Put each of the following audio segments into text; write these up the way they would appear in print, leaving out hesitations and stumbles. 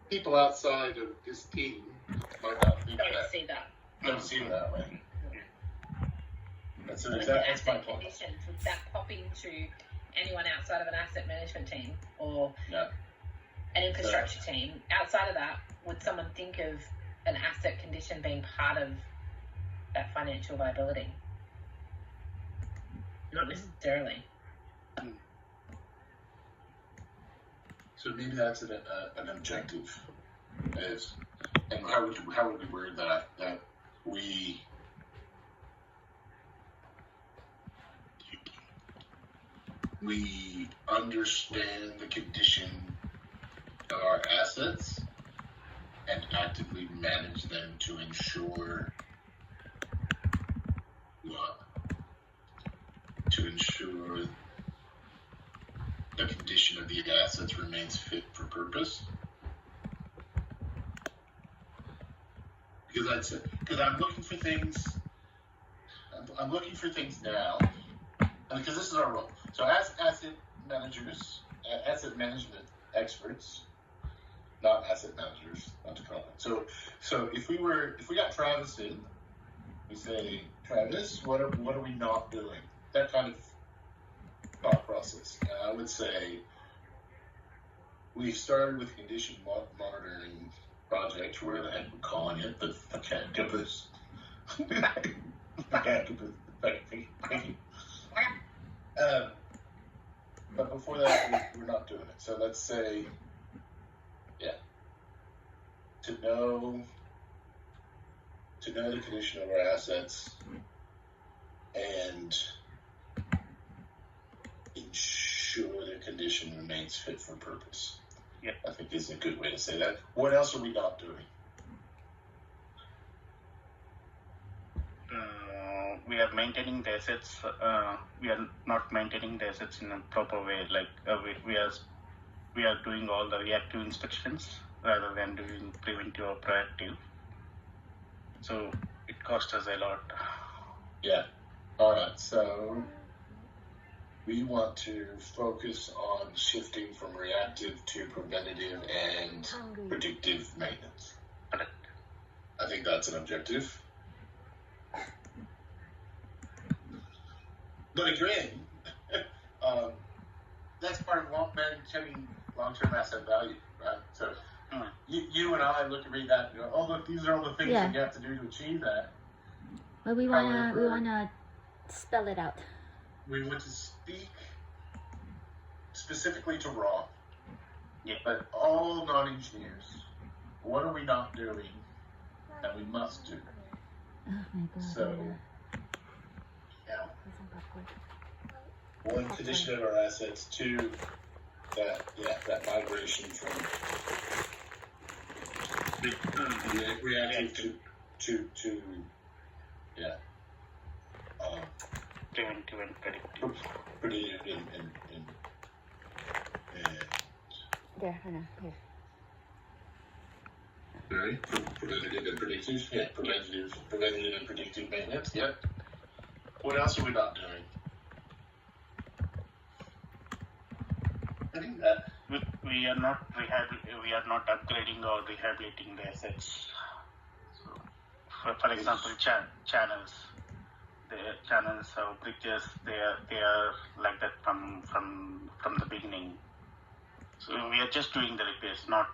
people outside of this team might not think Don't that. see that. Don't see it that way. That's my Asset point. conditions, would that pop into anyone outside of an asset management team or an infrastructure team? Outside of that, would someone think of an asset condition being part of that financial viability? Not necessarily. So maybe that's an objective. And how would we word that? That we understand the condition of our assets and actively manage them to ensure the condition of the assets remains fit for purpose. Because I'm looking for things. I'm looking for things now, because this is our role. So as asset managers, asset management experts, not asset managers, not to call it. So if we got Travis in, we say, Travis, what are we not doing? That kind of thought process. And I would say we started with condition monitoring project, where the heck we're calling it, but I can't give this. Thank you. But before that, we're not doing it. So let's say, to know the condition of our assets and ensure their condition remains fit for purpose. Yeah. I think is a good way to say that. What else are we not doing? We are maintaining the assets. We are not maintaining the assets in a proper way. Like we are doing all the reactive inspections rather than doing preventive or proactive. So it costs us a lot. Yeah. All right. So we want to focus on shifting from reactive to preventative and predictive maintenance. Correct. I think that's an objective. But again, that's part of maintaining long-term asset value, right? So you and I read that and go, oh, look, these are all the things that you have to do to achieve that. But we wanna spell it out. We want to speak specifically to Rob. Yeah. But all non-engineers, what are we not doing that we must do? Oh my God. So, one, condition of our assets. Two, that migration from reactive to preventive and predictive. Predictive and there, Hannah, here. Right? Preventative and predictive. Yeah, preventative and predictive maintenance. Yep. What else are we not doing? I think that we are not upgrading or rehabilitating the assets. So, for example, channels. The channels or bridges, they are like that from the beginning. So we are just doing the repairs, not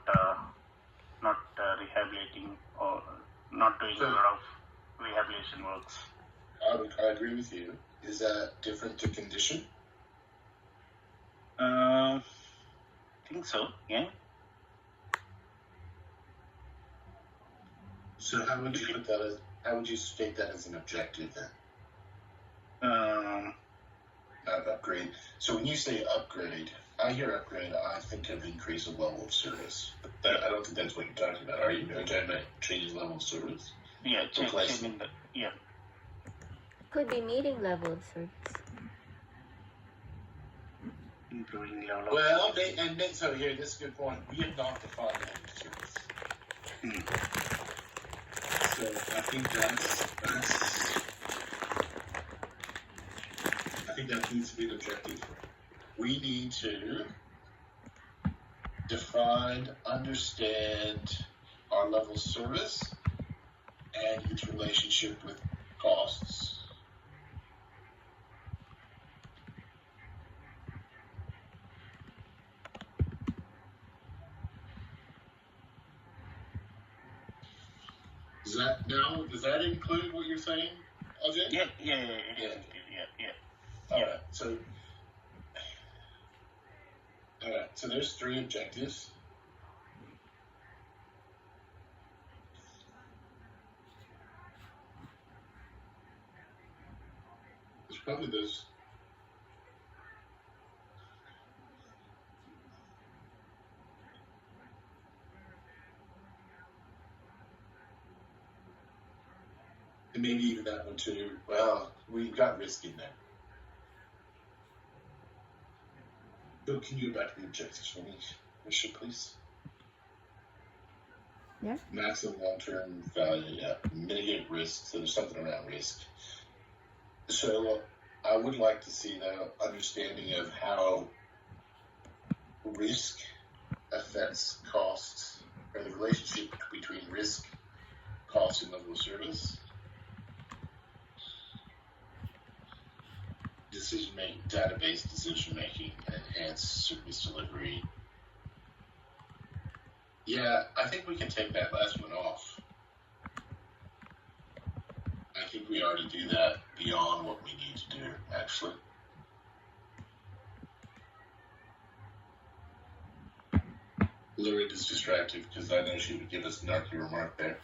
rehabilitating or not doing a lot of rehabilitation works. I agree with you. Is that different to condition? I think so, yeah. So how would you state that as an objective then? Upgrade. So when you say upgrade, I hear upgrade, I think of increase of level of service. But I don't think that's what you're talking about. Are you talking about changing level of service? Yeah, changing the, yeah. Could be meeting level of service. Improving level of well, so here, this is a good point. We have not defined level of service. So I think that needs to be an objective. We need to define, understand our level of service and its relationship with costs. Does that include what you're saying, Ajay? Yeah. All right, so there's 3 objectives. There's probably those. And maybe even that one too. Well, we've got risk in there. Bill, can you go back to the objectives for me, Michelle, please? Yeah. Maximum long-term value, yeah. Mitigate risk, so there's something around risk. So I would like to see the understanding of how risk affects costs, or the relationship between risk, cost, and level of service. Decision-making, database decision-making, enhanced service delivery. Yeah, I think we can take that last one off. I think we already do that beyond what we need to do, actually. Lorraine's distracted because I know she would give us an arky remark there.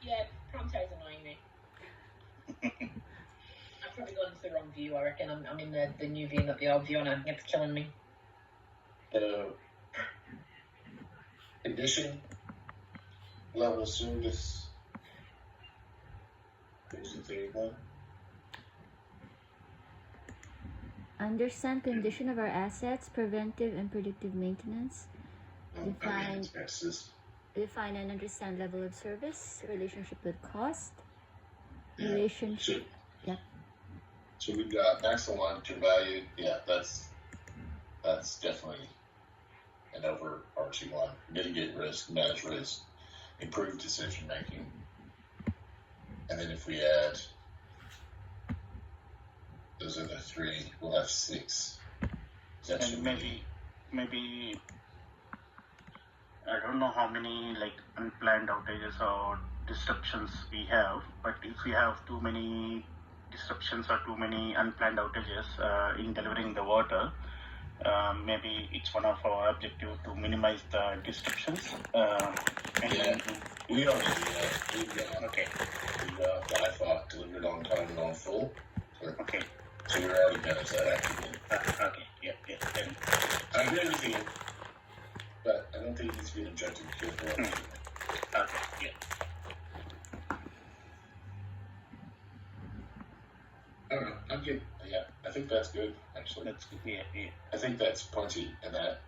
Yeah, Pronto's annoying me. I've probably gone into the wrong view. I reckon I'm in the new view, not the old view, and it's killing me. Condition, level of service. There's the third one. Understand condition of our assets, preventive and predictive maintenance. Define and understand level of service, relationship with cost, relationship. Yeah. So we've got maximum long-term value. Yeah, that's definitely an overarching one. Mitigate risk, manage risk, improve decision making. And then if we add, those are the 3, we'll have 6. And maybe I don't know how many like unplanned outages or disruptions we have, but if we have too many disruptions or too many unplanned outages in delivering the water, maybe it's one of our objective to minimize the disruptions. We already do that. We've got Wi-Fi delivered on time and on full. Okay. So we're already managed that actively. Okay. Yeah. And I agree with you, but I don't think it needs to be an objective because Okay. Yeah. I don't know. I'm good. Yeah, I think that's good, actually. That's good. Yeah. I think that's plenty, and that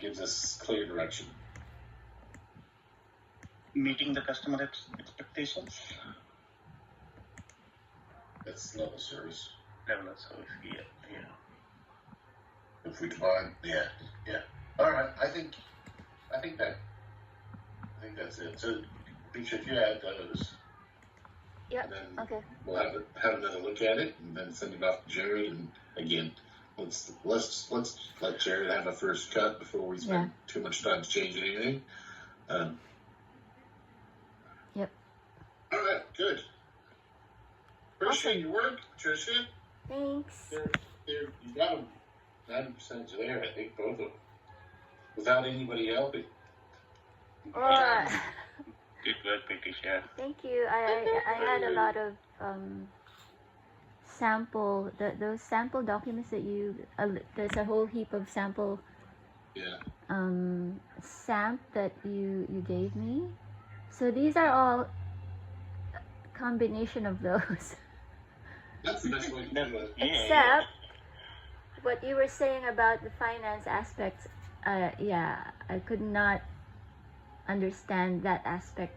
gives us clear direction. Meeting the customer expectations. That's level of service. Level of service. Yeah. If we define, yeah. All right. I think that's it. So, Peter, if you add those. Yeah. And then Okay. we'll have another look at it, and then send it off to Jared. And again, let's let Jared have a first cut before we spend too much time to change anything. Yep. All right. Good. Appreciate your work, Patricia. Thanks. You got them 90% there. I think both of them, without anybody helping. Alright. Good work, Patricia. Thank you. I had a lot of sample those sample documents that you there's a whole heap of sample SAMP that you gave me. So these are all combination of those. That's the best way to do it. Except what you were saying about the finance aspects. I could not understand that aspect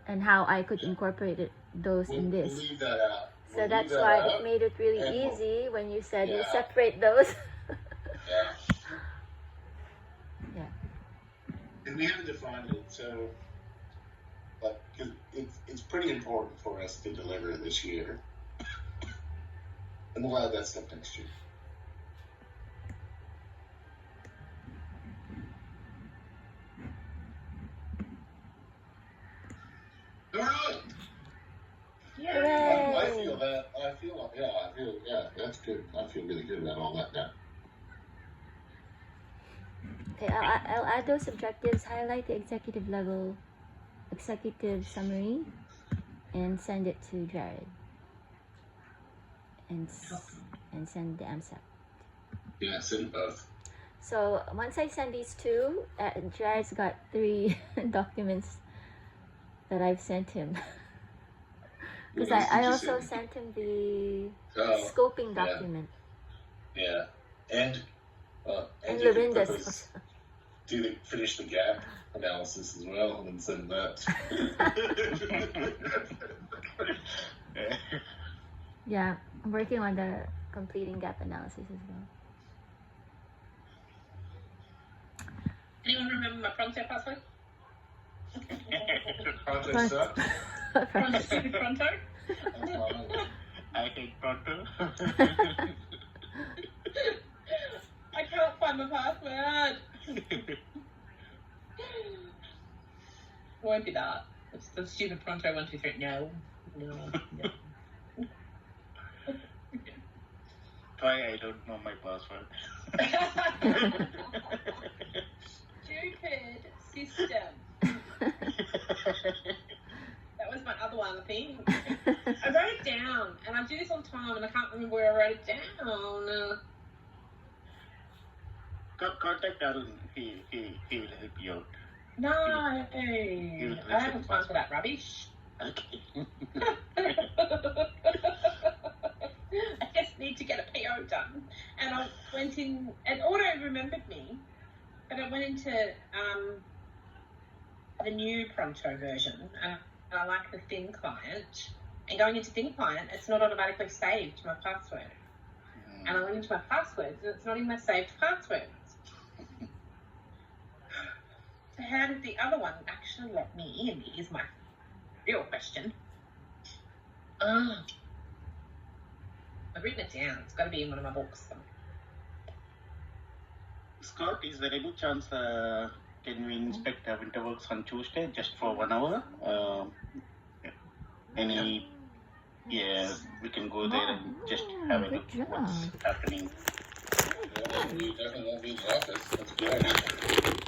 and how I could incorporate those in this. We'll leave that out. So that's why it made it really easy when you said you separate those. Yeah. Yeah. And we haven't defined it, so but cause it's pretty important for us to deliver this year. And we'll have that stuff next year. All right. Yeah. I feel that. That's good. I feel really good about all that now. Okay, I'll add those objectives, highlight the executive summary, and send it to Jared. And send the MSAP. Yeah, send both. So once I send these two, Jared's got 3 documents that I've sent him. Because I also sent him the scoping document. Yeah. And Lorinda's. Finish the gap analysis as well and send that. Yeah, I'm working on the completing gap analysis as well. Anyone remember my Pronto password? Pronto suck. Stupid Pronto? I hate Pronto. I can't find my password. It won't be that. It's the stupid Pronto 123. No. Why I don't know my password. Stupid system. That was my other one, I think. I wrote it down, and I do this all the time, and I can't remember where I wrote it down. Contact Arun. He will help you out. No, I haven't time for that rubbish. Okay. I just need to get a PO done. And I went in, and Auto remembered me, but I went into the new Pronto version, and I like the Thin client. And going into Thin client, it's not automatically saved to my password. And I went into my passwords, and it's not in my saved passwords. So how did the other one actually let me in? Is my real question. I've written it down. It's got to be in one of my books. Scott, is there any chance can we inspect Winterworks on Tuesday just for 1 hour? Yeah, we can go there and just have a look what's happening. Yeah, we definitely won't be in the office. That's a good idea.